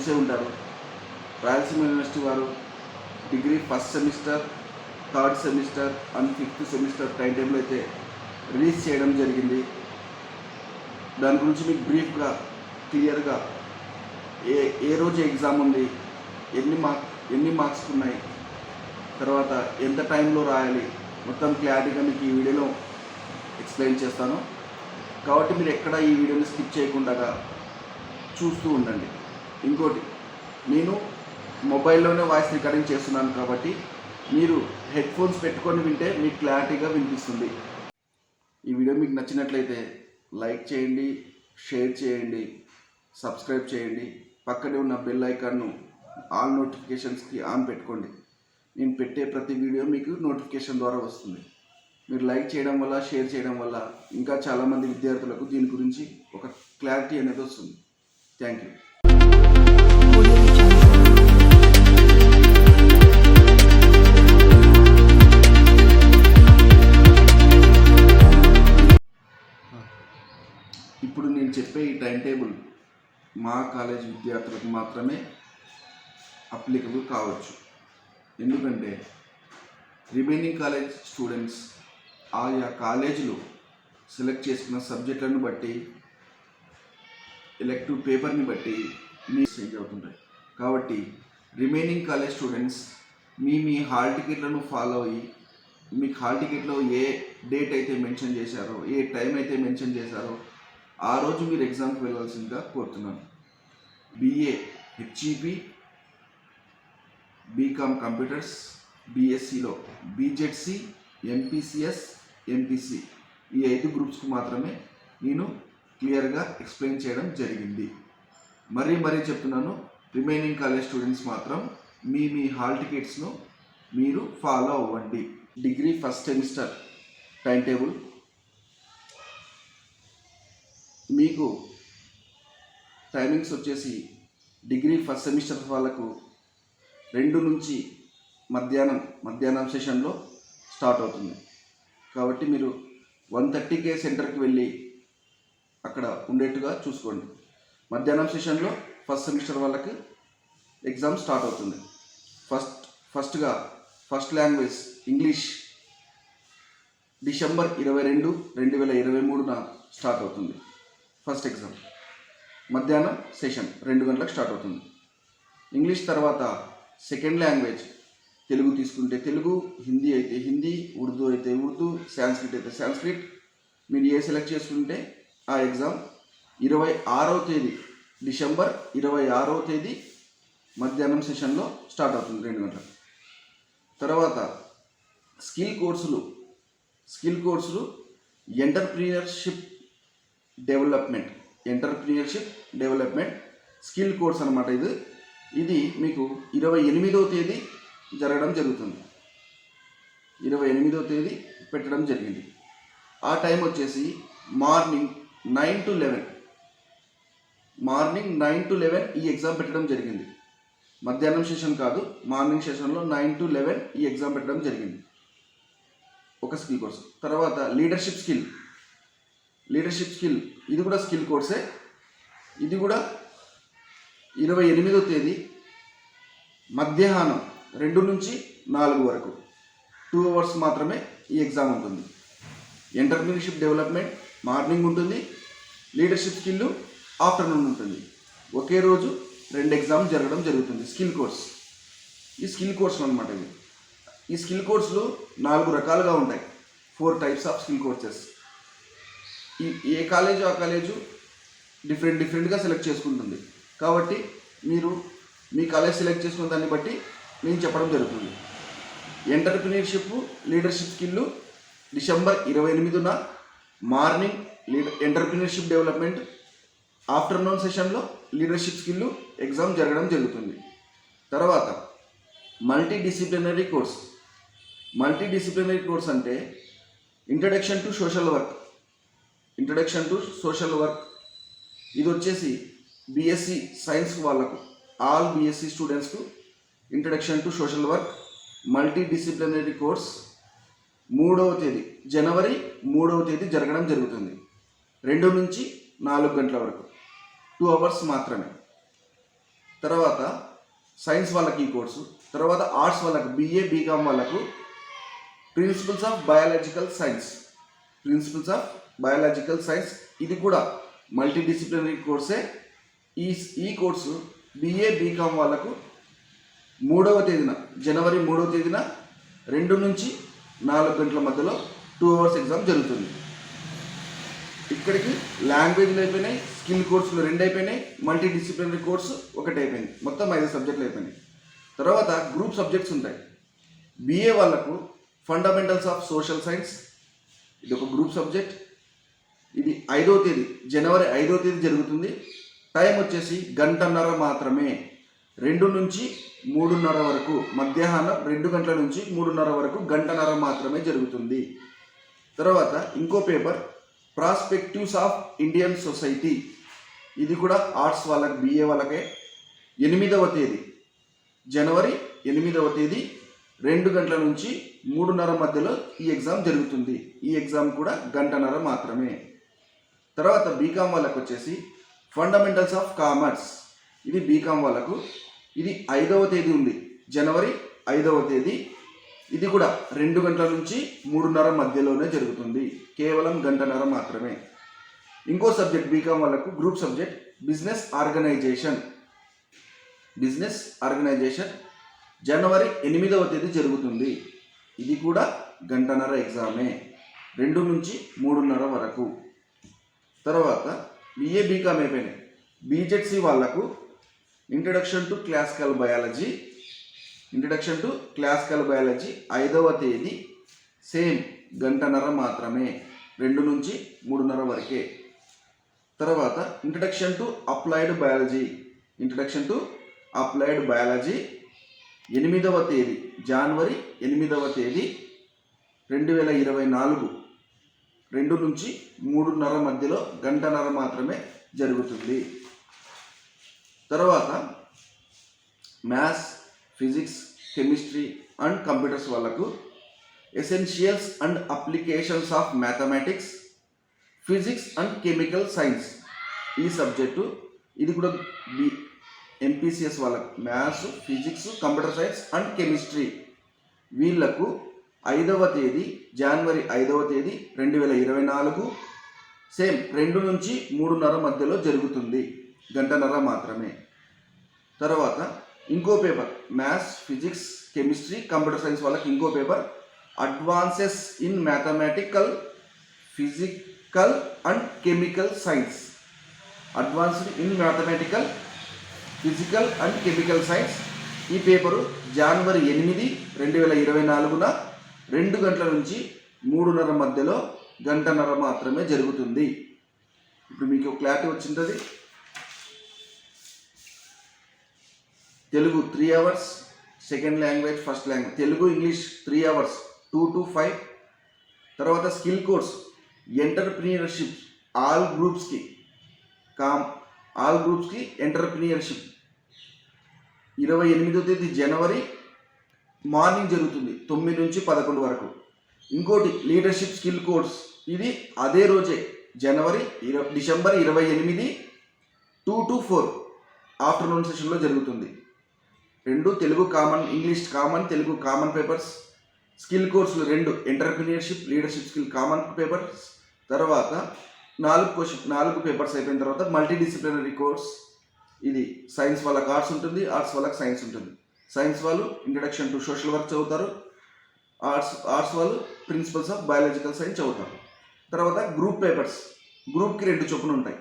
చూసే ఉంటారు. రాయలసీమ యూనివర్సిటీ వారు degree first semester, third semester and fifth semester time table అయితే రిలీజ్ చేయడం జరిగింది. దాని గురించి మీకు బ్రీఫ్గా క్లియర్గా ఏ రోజు ఎగ్జామ్ ఉంది, ఎన్ని మార్క్స్ ఉన్నాయి, తర్వాత ఎంత టైంలో రాయాలి, మొత్తం క్లారిటీగా మీకు ఈ వీడియోలో ఎక్స్ప్లెయిన్ చేస్తాను. కాబట్టి మీరు ఎక్కడ ఈ వీడియోని స్కిప్ చేయకుండా చూస్తూ ఉండండి. ఇంకోటి, నేను మొబైల్లోనే వాయిస్ రికార్డింగ్ చేస్తున్నాను కాబట్టి మీరు హెడ్ ఫోన్స్ పెట్టుకొని వింటే మీకు క్లారిటీగా వినిపిస్తుంది. ఈ వీడియో మీకు నచ్చినట్లయితే లైక్ చేయండి, షేర్ చేయండి, సబ్స్క్రైబ్ చేయండి. పక్కనే ఉన్న బెల్ ఐకాన్ను ఆల్ నోటిఫికేషన్స్కి ఆన్ పెట్టుకోండి. నేను పెట్టే ప్రతి వీడియో మీకు నోటిఫికేషన్ ద్వారా వస్తుంది. మీరు లైక్ చేయడం వల్ల, షేర్ చేయడం వల్ల ఇంకా చాలామంది విద్యార్థులకు దీని గురించి ఒక క్లారిటీ అనేది వస్తుంది. Thank you. ఇప్పుడు నేను చెప్పే ఈ టైం టేబుల్ మా కాలేజ్ విద్యార్థులకు మాత్రమే అప్లికబుల్ కావచ్చు. ఎందుకంటే రిమైనింగ్ కాలేజ్ స్టూడెంట్స్ ఆయా కాలేజీలు సెలెక్ట్ చేసుకున్న సబ్జెక్టులను బట్టి, ఎలెక్టివ్ పేపర్ని బట్టి మీ చేంజ్ అవుతుంటాయి. కాబట్టి రిమైనింగ్ కాలేజ్ స్టూడెంట్స్ మీ హాల్ టికెట్లను ఫాలో అయ్యి, మీకు హాల్ టికెట్లో ఏ డేట్ అయితే మెన్షన్ చేశారో, ఏ టైం అయితే మెన్షన్ చేశారో ఆ రోజు మీరు ఎగ్జామ్కి వెళ్ళాల్సిందిగా కోరుతున్నాను. BA HEP, బీకామ్ కంప్యూటర్స్, BScలో BZC, MPCS, MPC ఈ 5 గ్రూప్స్కు మాత్రమే నేను క్లియర్గా ఎక్స్ప్లెయిన్ చేయడం జరిగింది. మరీ చెప్తున్నాను, రిమైనింగ్ కాలేజ్ స్టూడెంట్స్ మాత్రం మీ హాల్ టికెట్స్ను మీరు ఫాలో అవ్వండి. Degree first semester time table మీకు టైమింగ్స్ వచ్చేసి డిగ్రీ ఫస్ట్ సెమిస్టర్ వాళ్ళకు 2 నుంచి మధ్యాహ్నం సెషన్లో స్టార్ట్ అవుతుంది. కాబట్టి మీరు 1:30కే సెంటర్కి వెళ్ళి అక్కడ ఉండేట్టుగా చూసుకోండి. మధ్యాహ్నం సెషన్లో ఫస్ట్ సెమిస్టర్ వాళ్ళకి ఎగ్జామ్ స్టార్ట్ అవుతుంది. First language English December 22, 2023 start అవుతుంది. ఫస్ట్ ఎగ్జామ్ మధ్యాహ్నం సెషన్ 2 గంటలకు స్టార్ట్ అవుతుంది. ఇంగ్లీష్ తర్వాత సెకండ్ లాంగ్వేజ్ తెలుగు తీసుకుంటే తెలుగు, హిందీ అయితే హిందీ, ఉర్దూ అయితే ఉర్దూ, సాంస్క్రిట్ అయితే సాంస్క్రిట్. మీరు ఏ సెలెక్ట్ చేసుకుంటే ఆ ఎగ్జామ్ 26వ తేదీ, డిసెంబర్ 26వ తేదీ మధ్యాహ్నం సెషన్లో స్టార్ట్ అవుతుంది 2 గంటలకు. తర్వాత స్కిల్ కోర్సులు ఎంటర్ప్రీనర్షిప్ డెవలప్మెంట్ స్కిల్ కోర్స్ అన్నమాట. ఇది మీకు 28వ తేదీ జరగడం జరుగుతుంది. 28వ తేదీ పెట్టడం జరిగింది. ఆ టైం వచ్చేసి మార్నింగ్ 9 to 11 ఈ ఎగ్జామ్ పెట్టడం జరిగింది. మధ్యాహ్నం సెషన్ కాదు, మార్నింగ్ సెషన్లో 9 to 11 ఈ ఎగ్జామ్ పెట్టడం జరిగింది. ఒక స్కిల్ కోర్స్. తర్వాత లీడర్షిప్ స్కిల్ ఇది కూడా స్కిల్ కోర్సే. ఇది కూడా 28వ తేదీ మధ్యాహ్నం 2 నుంచి 4 వరకు 2 అవర్స్ మాత్రమే ఈ ఎగ్జామ్ ఉంటుంది. ఎంటర్ప్రీనర్షిప్ డెవలప్మెంట్ మార్నింగ్ ఉంటుంది, లీడర్షిప్ స్కిల్ ఆఫ్టర్నూన్ ఉంటుంది. ఒకే రోజు 2 ఎగ్జామ్ జరగడం జరుగుతుంది. స్కిల్ కోర్స్, ఈ స్కిల్ కోర్సులు అనమాట. ఈ స్కిల్ కోర్సులు 4 రకాలుగా ఉంటాయి. 4 types of skill courses. A college ఆ కాలేజు డిఫరెంట్గా సెలెక్ట్ చేసుకుంటుంది. కాబట్టి మీరు మీ కాలేజ్ సెలెక్ట్ చేసుకున్న దాన్ని బట్టి నేను చెప్పడం జరుగుతుంది. ఎంటర్ప్రీనర్షిప్ లీడర్షిప్ స్కిల్ డిసెంబర్ 28న మార్నింగ్ ఎంటర్ప్రీనర్షిప్ డెవలప్మెంట్, ఆఫ్టర్నూన్ సెషన్లో లీడర్షిప్ స్కిల్ ఎగ్జామ్ జరగడం జరుగుతుంది. తర్వాత మల్టీ డిసిప్లినరీ కోర్స్ అంటే ఇంట్రడక్షన్ టు సోషల్ వర్క్. ఇది వచ్చేసి BSc సైన్స్ వాళ్ళకు, ఆల్ BSc స్టూడెంట్స్కు introduction to social work multidisciplinary course 3వ తేదీ, జనవరి 3వ తేదీ జరగడం జరుగుతుంది. 2 నుంచి 4 గంటల వరకు 2 అవర్స్ మాత్రమే. తర్వాత సైన్స్ వాళ్ళకి ఈ కోర్సు, తర్వాత ఆర్ట్స్ వాళ్ళకి BA BCom వాళ్ళకు ప్రిన్సిపల్స్ ఆఫ్ బయాలజికల్ సైన్స్, ఇది కూడా మల్టీ డిసిప్లినరీ కోర్సే. ఈ కోర్సు BA BCom వాళ్ళకు జనవరి 3వ తేదీన 2 నుంచి 4 గంటల మధ్యలో 2 hours ఎగ్జామ్ జరుగుతుంది. ఇక్కడికి లాంగ్వేజ్లు అయిపోయినాయి, స్కిల్ కోర్సులు 2 అయిపోయినాయి, మల్టీ డిసిప్లినరీ కోర్సు 1 అయిపోయింది. మొత్తం 5 సబ్జెక్టులు అయిపోయినాయి. తర్వాత గ్రూప్ సబ్జెక్ట్స్ ఉంటాయి. BA వాళ్ళకు ఫండమెంటల్స్ ఆఫ్ సోషల్ సైన్స్, ఇది ఒక గ్రూప్ సబ్జెక్ట్. ఇది జనవరి 5వ తేదీ జరుగుతుంది. టైం వచ్చేసి 1.5 గంటల మాత్రమే. 2 నుంచి 3:30 వరకు, మధ్యాహ్నం 2 గంటల నుంచి 3:30 వరకు 1.5 గంటల మాత్రమే జరుగుతుంది. తర్వాత ఇంకో paper perspectives of Indian society, ఇది కూడా ఆర్ట్స్ వాళ్ళకి BA వాళ్ళకే. జనవరి 8వ తేదీ 2 గంటల నుంచి 3:30 మధ్యలో ఈ ఎగ్జామ్ జరుగుతుంది. ఈ ఎగ్జామ్ కూడా 1.5 గంటల మాత్రమే. తర్వాత BCom వాళ్ళకు వచ్చేసి ఫండమెంటల్స్ ఆఫ్ కామర్స్, ఇది BCom వాళ్ళకు. ఇది 5వ తేదీ ఉంది, జనవరి 5వ తేదీ. ఇది కూడా 2 గంటల నుంచి 3:30 మధ్యలోనే జరుగుతుంది. కేవలం 1.5 గంటల మాత్రమే. ఇంకో సబ్జెక్ట్ BCom వాళ్ళకు గ్రూప్ సబ్జెక్ట్ బిజినెస్ ఆర్గనైజేషన్, జనవరి 8వ తేదీ జరుగుతుంది. ఇది కూడా 1.5 గంటల ఎగ్జామే, 2 నుంచి 3:30 వరకు. తర్వాత BA BCom అయిపోయినాయి. BJC వాళ్ళకు ఇంట్రడక్షన్ టు క్లాసికల్ బయాలజీ 5వ తేదీ, సేమ్ 1.5 గంటల మాత్రమే, 2 నుంచి 3:30 వరకే. తర్వాత ఇంట్రడక్షన్ టు అప్లైడ్ బయాలజీ 8వ తేదీ, జనవరి 8వ తేదీ 2024, 2 నుంచి 3:30 మధ్యలో 1.5 గంటల మాత్రమే జరుగుతుంది. తర్వాత maths, physics, chemistry and computers వాళ్ళకు essentials and applications of mathematics, physics and chemical science, ఈ సబ్జెక్టు. ఇది కూడా MPCS వాళ్ళకు maths, physics, computer science and chemistry. వీళ్లకు 5వ తేదీ, జనవరి 5వ తేదీ 2024, సేమ్ 2 నుంచి 3:30 మధ్యలో జరుగుతుంది, 1.5 గంటల మాత్రమే. తర్వాత ఇంకో paper maths, physics, chemistry, computer science వాళ్ళకి ఇంకో paper advances in mathematical, physical and chemical science. ఈ పేపరు జనవరి 8, 2024, 2 గంటల నుంచి 3:30 మధ్యలో 1.5 గంటల మాత్రమే జరుగుతుంది. ఇప్పుడు మీకు క్లారిటీ వచ్చింటుంది. Telugu 3 hours, second language, first language. Telugu English 3 hours 2 to 5. తర్వాత స్కిల్ కోర్స్ ఎంటర్ప్రీనర్షిప్ ఆల్ గ్రూప్స్కి ఎంటర్ప్రీనర్షిప్ 28వ తేదీ జనవరి మార్నింగ్ జరుగుతుంది, 9 నుంచి 11 వరకు. ఇంకోటి లీడర్షిప్ స్కిల్ కోర్స్, ఇది అదే రోజే డిసెంబర్ 28, 2 to 4 ఆఫ్టర్నూన్ సెషన్లో జరుగుతుంది. 2 Telugu common, English common, Telugu common papers. Skill కోర్సులు 2 entrepreneurship, leadership skill common papers. తర్వాత 4 పేపర్స్ అయిపోయిన తర్వాత మల్టీ డిసిప్లినరీ కోర్స్. ఇది సైన్స్ వాళ్ళకి ఆర్ట్స్ ఉంటుంది, ఆర్ట్స్ వాళ్ళకి సైన్స్ ఉంటుంది. సైన్స్ వాళ్ళు ఇంట్రడక్షన్ టు సోషల్ వర్క్ చదువుతారు, ఆర్ట్స్ వాళ్ళు ప్రిన్సిపల్స్ ఆఫ్ బయాలజికల్ సైన్స్ చదువుతారు. తర్వాత గ్రూప్ పేపర్స్, గ్రూప్కి 2 చొప్పున ఉంటాయి.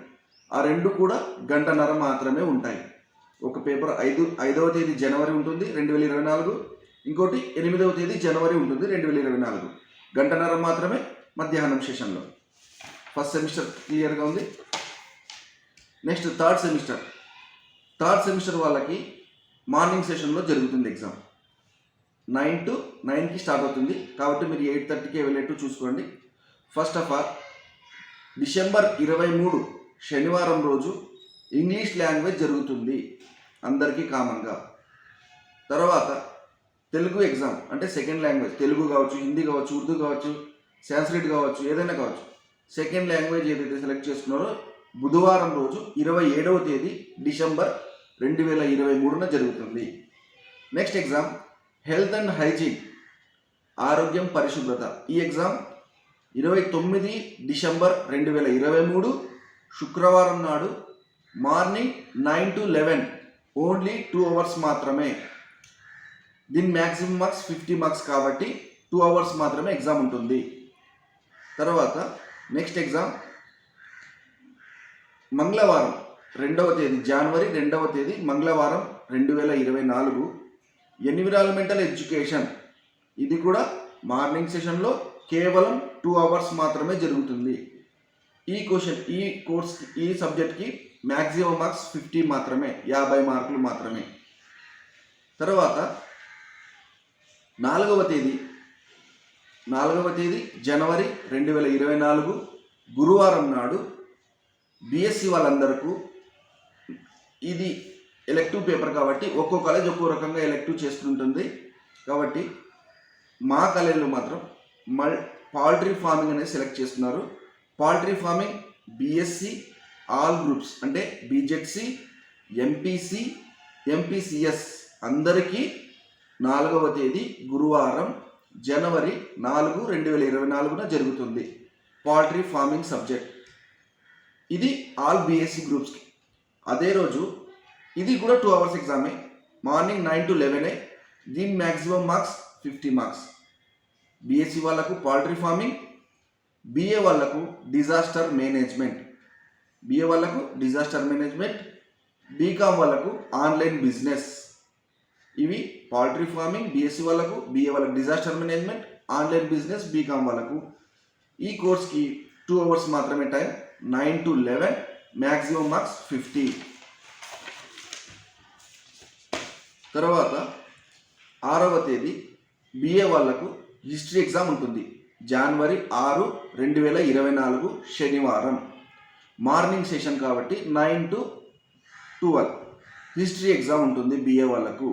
ఆ 2 కూడా 1.5 గంటల మాత్రమే ఉంటాయి. ఒక పేపర్ 5వ తేదీ జనవరి ఉంటుంది 2024, ఇంకోటి 8వ తేదీ జనవరి ఉంటుంది 2024. 1.5 గంటల మాత్రమే మధ్యాహ్నం సెషన్లో. ఫస్ట్ సెమిస్టర్ క్లియర్గా ఉంది. నెక్స్ట్ థర్డ్ సెమిస్టర్ వాళ్ళకి మార్నింగ్ సెషన్లో జరుగుతుంది ఎగ్జామ్. 9 to 9కి స్టార్ట్ అవుతుంది, కాబట్టి మీరు 8:30కే వెళ్ళేట్టు చూసుకోండి. ఫస్ట్ ఆఫ్ ఆల్ డిసెంబర్ 23 శనివారం రోజు ఇంగ్లీష్ లాంగ్వేజ్ జరుగుతుంది అందరికీ కామన్గా. తర్వాత తెలుగు ఎగ్జామ్ అంటే సెకండ్ లాంగ్వేజ్, తెలుగు కావచ్చు, హిందీ కావచ్చు, ఉర్దూ కావచ్చు, సాంస్క్రిట్ కావచ్చు, ఏదైనా కావచ్చు. సెకండ్ లాంగ్వేజ్ ఏదైతే సెలెక్ట్ చేసుకున్నారో బుధవారం రోజు 27వ తేదీ డిసెంబర్ 2023 జరుగుతుంది. Next exam health and hygiene, ఆరోగ్యం పరిశుభ్రత. ఈ ఎగ్జామ్ 29 డిసెంబర్ 2023 శుక్రవారం నాడు మార్నింగ్ 9 to 11, ఓన్లీ 2 hours మాత్రమే. దీని మ్యాక్సిమం మార్క్స్ 50 మార్క్స్ కాబట్టి 2 hours మాత్రమే ఎగ్జామ్ ఉంటుంది. తర్వాత నెక్స్ట్ ఎగ్జామ్ మంగళవారం 2వ తేదీ, జనవరి 2వ తేదీ మంగళవారం 2024 ఎన్విరాన్మెంటల్ ఎడ్యుకేషన్. ఇది కూడా మార్నింగ్ సెషన్లో కేవలం 2 hours మాత్రమే జరుగుతుంది. ఈ సబ్జెక్ట్కి మ్యాక్సిమం మార్క్స్ 50 మాత్రమే, 50 మార్కులు మాత్రమే. తర్వాత 4వ తేదీ జనవరి 2024 గురువారం నాడు బీఎస్సీ వాళ్ళందరకు, ఇది ఎలెక్టివ్ పేపర్ కాబట్టి ఒక్కో కాలేజ్ ఒక్కో రకంగా ఎలెక్టివ్ చేస్తుంటుంది. కాబట్టి మా కాలేజీలో మాత్రం పౌల్ట్రీ ఫార్మింగ్ అనేది సెలెక్ట్ చేస్తున్నారు. Poultry farming BSc all groups అంటే బీజెడ్సీ, ఎంపీసీ, ఎంపీసీఎస్ అందరికీ 4వ తేదీ గురువారం జనవరి 4, 2024 జరుగుతుంది పౌల్ట్రీ ఫార్మింగ్ సబ్జెక్ట్. ఇది ఆల్ బీఎస్సీ గ్రూప్స్కి. అదే రోజు ఇది కూడా 2 hours ఎగ్జామే, మార్నింగ్ 9 to 11. దీని మ్యాక్సిమం మార్క్స్ 50 మార్క్స్. బీఎస్సీ వాళ్ళకు పౌల్ట్రీ ఫార్మింగ్, బీఏ వాళ్ళకు డిజాస్టర్ మేనేజ్మెంట్, బీకామ్ వాళ్ళకు ఆన్లైన్ బిజినెస్. ఇవి పౌల్ట్రీ ఫార్మింగ్ బీఎస్సీ వాళ్ళకు, బీఏ వాళ్ళకు disaster management, online business BCom వాళ్ళకు. ఈ కోర్స్కి 2 hours మాత్రమే టైం, 9 to 11, మ్యాక్సిమం మార్క్స్ 50. తర్వాత 6వ తేదీ బీఏ వాళ్ళకు హిస్టరీ ఎగ్జామ్ ఉంటుంది. జనవరి 6, 2024 శనివారం మార్నింగ్ సెషన్ కాబట్టి 9 to 12 హిస్టరీ ఎగ్జామ్ ఉంటుంది బీఏ వాళ్ళకు.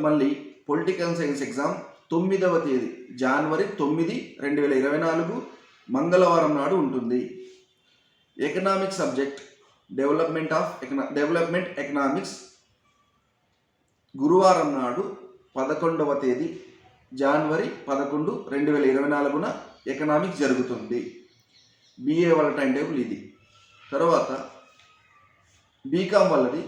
మళ్ళీ పొలిటికల్ సైన్స్ ఎగ్జామ్ 9వ తేదీ జనవరి 9, 2024 మంగళవారం నాడు ఉంటుంది. ఎకనామిక్స్ సబ్జెక్ట్ డెవలప్మెంట్ ఎకనామిక్స్ గురువారం నాడు 11వ తేదీ జనవరి 11, 2024 ఎకనామిక్స్ జరుగుతుంది. బీఏ వాళ్ళ టైం టేబుల్ ఇది. తర్వాత బీకామ్ వాళ్ళది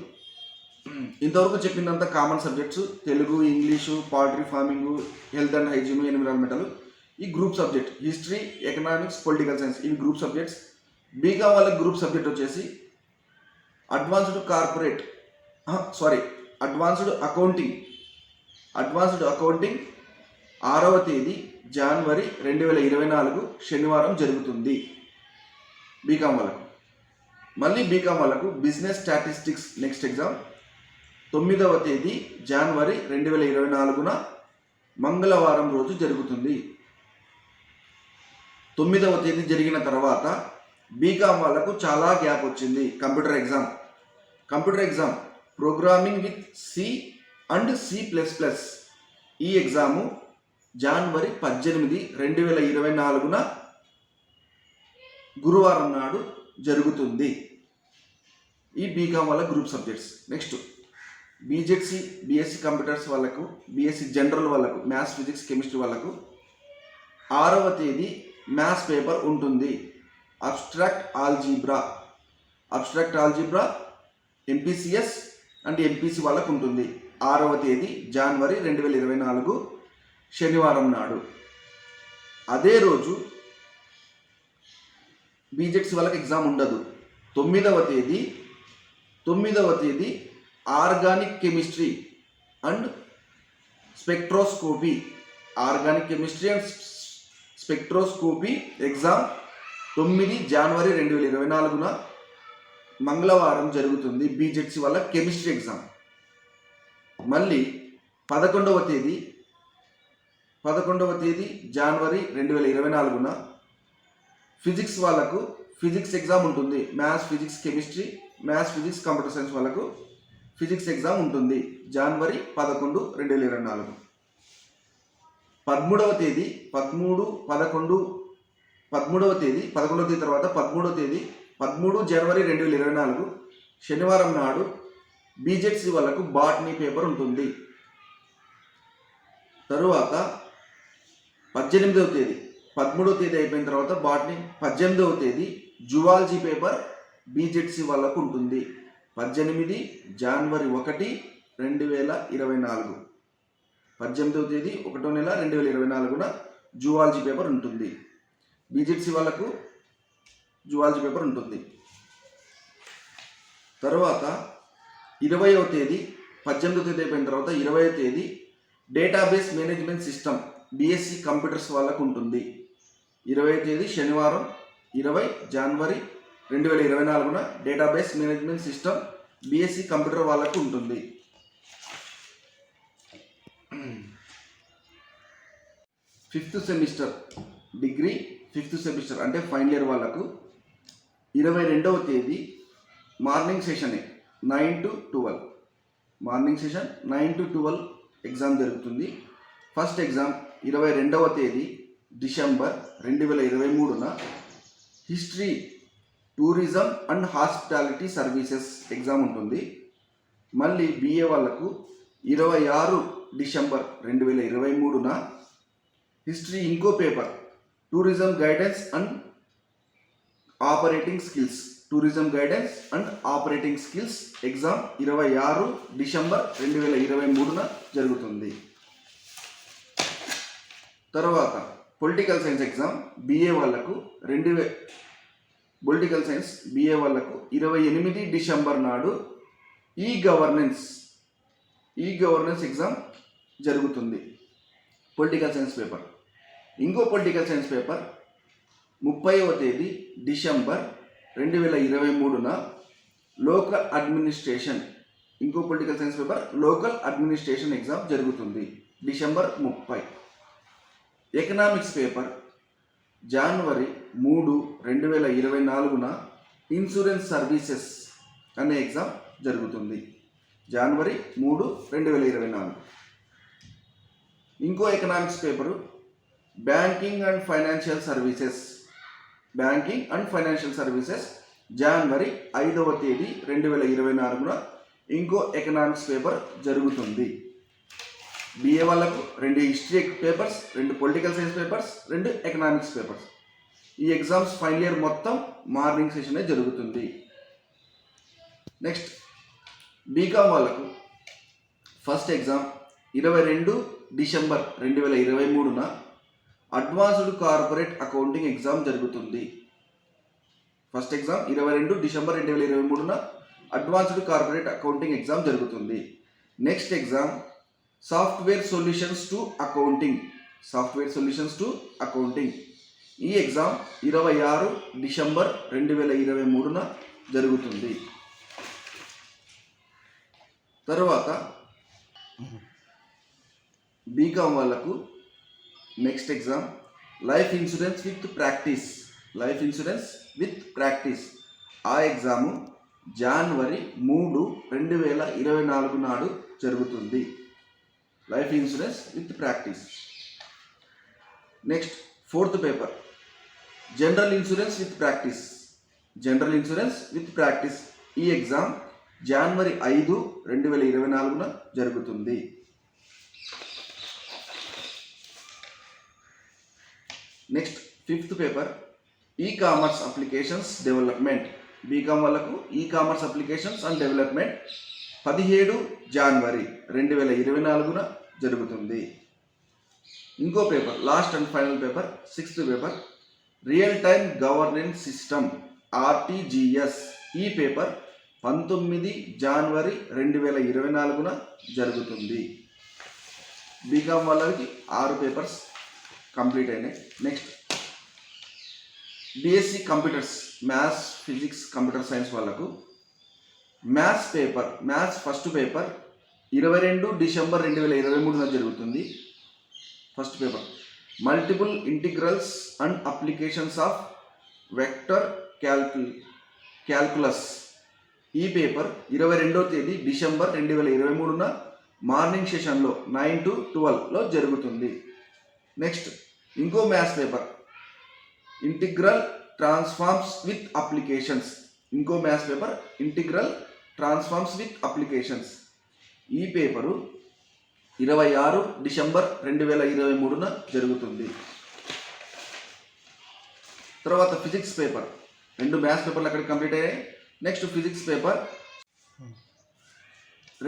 ఇంతవరకు చెప్పినంత common subjects Telugu, English, poultry farming, health and hygiene, environmental. ఈ group subject history, economics, political science ఇవి గ్రూప్ సబ్జెక్ట్స్. బీకామ్ వాళ్ళకి గ్రూప్ సబ్జెక్ట్ వచ్చేసి అడ్వాన్స్డ్ అకౌంటింగ్ 6వ తేదీ జనవరి 2024 శనివారం జరుగుతుంది బీకామ్ వాళ్ళకు. మళ్ళీ బీకామ్ వాళ్ళకు బిజినెస్ స్టాటిస్టిక్స్ నెక్స్ట్ ఎగ్జామ్ 9వ తేదీ జనవరి 2024 మంగళవారం రోజు జరుగుతుంది. 9వ తేదీ జరిగిన తర్వాత బీకామ్ వాళ్ళకు చాలా గ్యాప్ వచ్చింది. Computer exam programming with C and C++. ఈ ఎగ్జాము జనవరి 18, 2024 గురువారం నాడు జరుగుతుంది. ఈ బీకామ్ వాళ్ళ group subjects. Next BZC, BSc computers వాళ్ళకు, బీఎస్సీ జనరల్ వాళ్ళకు, మ్యాథ్స్, ఫిజిక్స్, కెమిస్ట్రీ వాళ్ళకు 6వ తేదీ మ్యాథ్స్ పేపర్ ఉంటుంది. Abstract algebra MPCS and MPC వాళ్ళకు ఉంటుంది. 6వ తేదీ జనవరి 2024 శనివారం నాడు. అదే రోజు బీజెడ్సీ వాళ్ళకి ఎగ్జామ్ ఉండదు. 9వ తేదీ organic chemistry and spectroscopy exam 9 జనవరి 2024 మంగళవారం జరుగుతుంది. బీజెడ్సీ వాళ్ళ కెమిస్ట్రీ ఎగ్జామ్. మళ్ళీ 11వ తేదీ జనవరి 2024 ఫిజిక్స్ వాళ్ళకు ఫిజిక్స్ ఎగ్జామ్ ఉంటుంది. Maths, physics, chemistry, maths, physics, computer science వాళ్ళకు ఫిజిక్స్ ఎగ్జామ్ ఉంటుంది జనవరి 11, 2024. 13వ తేదీ 13వ తేదీ తర్వాత 13వ తేదీ 13 జనవరి 2024 శనివారం నాడు బీజెడ్సీ వాళ్ళకు బాటనీ పేపర్ ఉంటుంది. తరువాత 18వ తేదీ 13వ తేదీ అయిపోయిన తర్వాత బాటనీ 18వ తేదీ జువాలజీ పేపర్ బీజెడ్సీ వాళ్ళకు ఉంటుంది. 18 జనవరి 1, 2024 18వ తేదీ 1వ నెల 2024న జువాలజీ పేపర్ ఉంటుంది. బీజెడ్సీ వాళ్ళకు జువాలజీ పేపర్ ఉంటుంది. తర్వాత 20వ తేదీ 18వ తేదీ అయిపోయిన తర్వాత 20వ తేదీ database management system BSc computers వాళ్ళకు ఉంటుంది. 20వ తేదీ శనివారం 20 జనవరి 2024న database management system BSc computer వాళ్ళకు ఉంటుంది. Fifth semester degree 5th semester అంటే ఫైనల్ ఇయర్ వాళ్ళకు 22వ తేదీ morning session 9 to 12 morning session 9 to 12 exam జరుగుతుంది. ఫస్ట్ ఎగ్జామ్ 22వ తేదీ డిసెంబర్ 2023న history, tourism and hospitality services exam ఉంటుంది. మళ్ళీ బిఏ వాళ్ళకు 26 డిసెంబర్ 2023న హిస్టరీ ఇంకో paper tourism guidance and operating skills exam 26 December 2023న జరుగుతుంది. తర్వాత పొలిటికల్ సైన్స్ ఎగ్జామ్ బిఏ వాళ్ళకు పొలిటికల్ సైన్స్ బిఏ వాళ్ళకు 28 డిసెంబర్ నాడు ఈ గవర్నెన్స్ ఎగ్జామ్ జరుగుతుంది. Political science paper. ఇంకో పొలిటికల్ సైన్స్ పేపర్ 30వ తేదీ డిసెంబర్ 2023న లోకల్ అడ్మినిస్ట్రేషన్ ఇంకో political science paper local administration exam జరుగుతుంది డిసెంబర్ 30. ఎకనామిక్స్ పేపర్ జనవరి 3, 2024న ఇన్సూరెన్స్ సర్వీసెస్ అనే ఎగ్జామ్ జరుగుతుంది. జనవరి 3, 2024. ఇంకో economics paper banking and financial services జనవరి 5వ తేదీ 2024న ఇంకో ఎకనామిక్స్ పేపర్ జరుగుతుంది. బిఏ వాళ్ళకు 2 history papers, 2 political science papers, 2 economics papers. ఈ ఎగ్జామ్స్ ఫైనల్ ఇయర్ మొత్తం మార్నింగ్ సెషనే జరుగుతుంది. నెక్స్ట్ బీకామ్ వాళ్ళకు ఫస్ట్ ఎగ్జామ్ 22 డిసెంబర్ 2023న అడ్వాన్స్డ్ కార్పొరేట్ అకౌంటింగ్ ఎగ్జామ్ జరుగుతుంది. ఫస్ట్ ఎగ్జామ్ 22 డిసెంబర్ 2023న అడ్వాన్స్డ్ కార్పొరేట్ అకౌంటింగ్ ఎగ్జామ్ జరుగుతుంది. Next exam software solutions to accounting. ఈ ఎగ్జామ్ 26 డిసెంబర్ 2023న జరుగుతుంది. తర్వాత బీకామ్ వాళ్ళకు next exam life insurance with practice. ఆ ఎగ్జాము జనవరి 3, 2024 నాడు జరుగుతుంది. Life insurance with practice. Next 4th paper general insurance with practice. ఈ ఎగ్జామ్ జనవరి 5, 2024న జరుగుతుంది. Next 5th paper e commerce applications development. BCom వాళ్ళకు e commerce applications and development 17 జనవరి 2024న జరుగుతుంది. ఇంకో paper last and final paper 6th paper real time governance system RTGS. ఈ పేపర్ 19 జనవరి 2024న జరుగుతుంది. బీకామ్ వాళ్ళకి 6 పేపర్స్ కంప్లీట్ అయినాయి. Next BSc computers maths, physics, computer science వాళ్ళకు మ్యాథ్స్ ఫస్ట్ పేపర్ 22 డిసెంబర్ 2023న జరుగుతుంది. First paper multiple integrals and applications of vector calculus. ఈ పేపర్ 22వ తేదీ డిసెంబర్ 2023న మార్నింగ్ సెషన్లో 9 to 12లో జరుగుతుంది. నెక్స్ట్ ఇంకో maths paper integral transforms with applications. ఇంకో maths paper integral transforms with applications. ఈ పేపరు 26 డిసెంబర్ 2023 జరుగుతుంది. తర్వాత ఫిజిక్స్ పేపర్, 2 మ్యాథ్స్ పేపర్లు అక్కడ కంప్లీట్ అయ్యాయి. నెక్స్ట్ ఫిజిక్స్ పేపర్,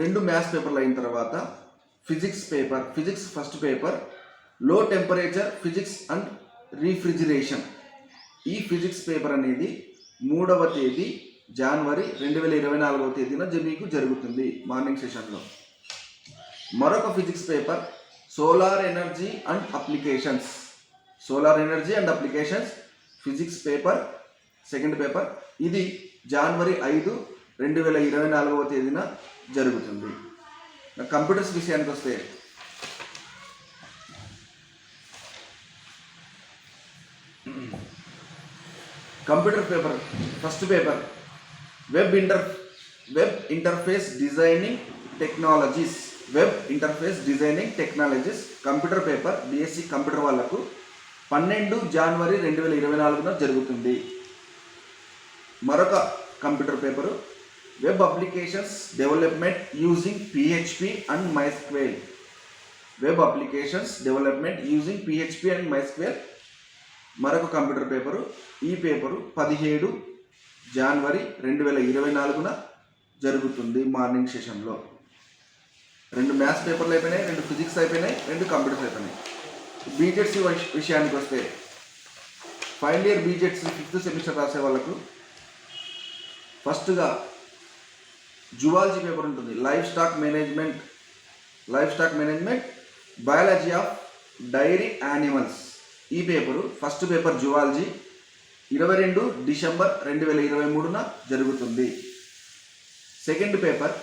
2 మ్యాథ్స్ పేపర్లు అయిన తర్వాత physics paper, physics first paper లో టెంపరేచర్ ఫిజిక్స్ అండ్ రీఫ్రిజిరేషన్. ఈ ఫిజిక్స్ పేపర్ అనేది 3వ తేదీ జనవరి 2024 మీకు జరుగుతుంది మార్నింగ్ సెషన్లో. మరొక physics paper solar energy and applications, solar energy and applications physics paper second paper. ఇది జనవరి 5, 2024 జరుగుతుంది. కంప్యూటర్స్ విషయానికి వస్తే computer paper first paper web interface designing technologies, computer paper BSc computer వాళ్ళకు 12 జనవరి 2024 జరుగుతుంది. మరొక computer paper web applications development using PHP and MySQL, మరొక కంప్యూటర్ పేపరు. ఈ పేపరు 17 జనవరి 2024 జరుగుతుంది మార్నింగ్ సెషన్లో. 2 మ్యాథ్స్ పేపర్లు అయిపోయినాయి, 2 ఫిజిక్స్ అయిపోయినాయి, 2 కంప్యూటర్స్ అయిపోయినాయి. బీజెడ్సీ విషయానికి వస్తే final year BZC 5th semester రాసే వాళ్ళకు ఫస్ట్గా జువాలజీ పేపర్ ఉంటుంది. Livestock management, biology of dairy animals. ఈ paper first paper zoology 22 December 2023 జరుగుతుంది. సెకండ్ పేపర్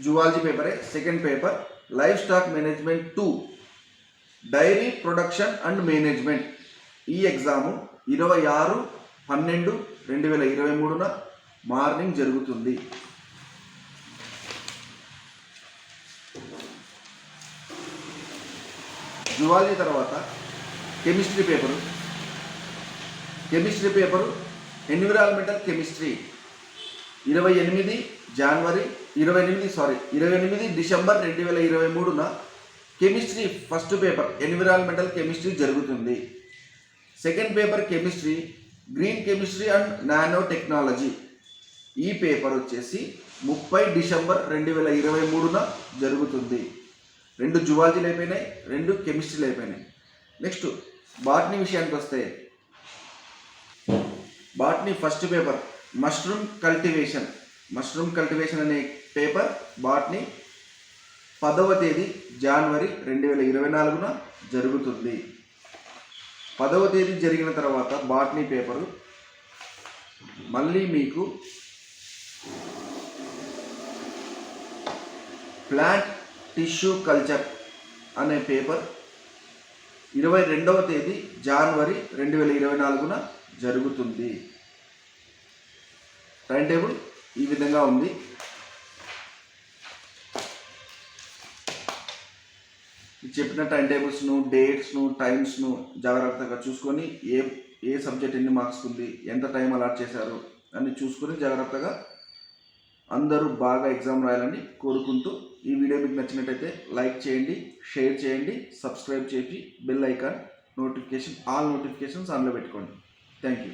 జువాలజీ పేపరే. Second paper livestock management 2 dairy production and management. ఈ exam 26/12/2023 morning జరుగుతుంది. Zoology తర్వాత chemistry paper environmental chemistry 28 December 2023 chemistry first paper environmental chemistry జరుగుతుంది. Second paper chemistry green chemistry and nanotechnology. ఈ paper వచ్చేసి 30 December 2023 జరుగుతుంది. 2 జువాలజీలు అయిపోయినాయి, 2 కెమిస్ట్రీలు అయిపోయినాయి. Next botany విషయానికి వస్తే botany first paper mushroom cultivation అనే పేపర్ బాటనీ 10వ తేదీ జనవరి 2024 జరుగుతుంది. 10వ తేదీ జరిగిన తర్వాత బాటనీ పేపరు మళ్ళీ మీకు ప్లాంట్ టిష్యూ కల్చర్ అనే పేపర్ 22వ తేదీ జనవరి 2024 జరుగుతుంది. టైం టేబుల్ ఈ విధంగా ఉంది. చెప్పిన టైం టేబుల్స్ను, డేట్స్ను, టైమ్స్ను జాగ్రత్తగా చూసుకొని ఏ సబ్జెక్ట్ ఎన్ని మార్క్స్ ఉంది, ఎంత టైం అలాట్ చేశారు అని చూసుకొని జాగ్రత్తగా అందరూ బాగా ఎగ్జామ్ రాయాలని కోరుకుంటూ, ఈ వీడియో మీకు నచ్చినట్టయితే లైక్ చేయండి, షేర్ చేయండి, సబ్స్క్రైబ్ చేసి బెల్ ఐకాన్ ఆల్ నోటిఫికేషన్స్ ఆన్లో పెట్టుకోండి. Thank you.